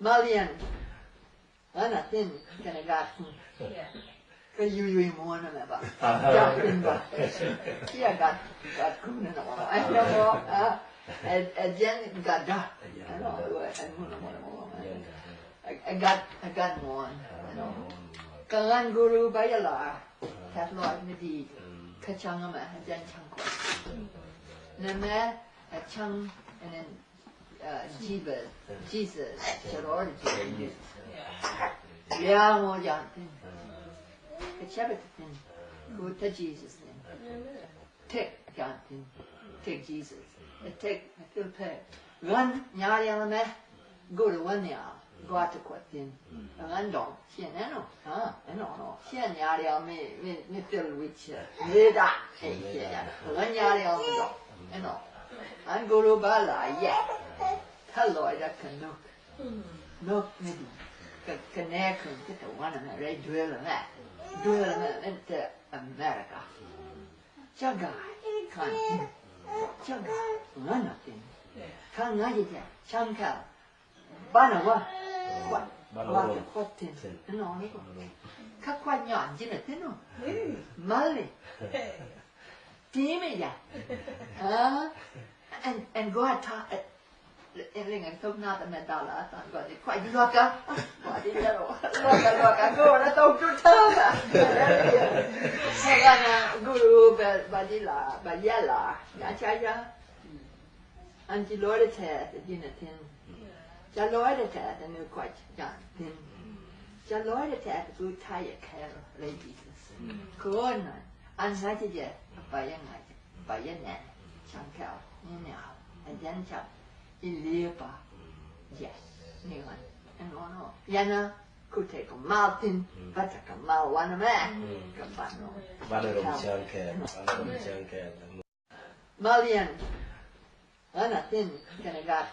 Malian, ana tin kana gat cái vui mua nó mẹ bà cho tin bà kia gat cũng nên nó anh nó mua anh dân gat đó anh nói anh mua anh gat mua cái anh guru bây giờ là thật lo mới đi cái chăng mà anh dân chăng quá nên mẹ chăng anh Jesus cho rồi ya mua giờ cái chấp tin của ta Jesus nè take God tin take Jesus take feel pay gần nhà đi làm mẹ go to one nhà go to quạt tin gần đó hiện nay nó nó hiện nhà đi làm mẹ feel rich mẹ đã gần nhà đi làm đó nó anh go to ba lại yeah hello I can look maybe cái nè không cái tàu anh này đây đưa là into America cho gái khăn cho gái ngân ở tiền khăn ngã gì thế chăm cả ba nào quá quạt tiền nó đấy các quạt nhọn chứ là thế nào mal đi tí mày vậy and go out em lên anh không nào tại đào là toàn gọi thì quay đi loa cả gọi đi ra rồi loa cả cô nó tông chút thơ cả hay là guru bà đi là bà gia là đã trái ra anh chỉ nói để thề để đi nè thiên cha nói để thề để người quay chẳng thiên cha nói để thề để tôi thay ở care ladies cô này anh nói chứ gì bà yên này bà yên nè chẳng khéo như nào anh dân chậm Ilipa, yes, niwan, and ono. Yana, kute ko maltin, bata ka malwana me, ka bano. Bano Malian, ana tin kana gat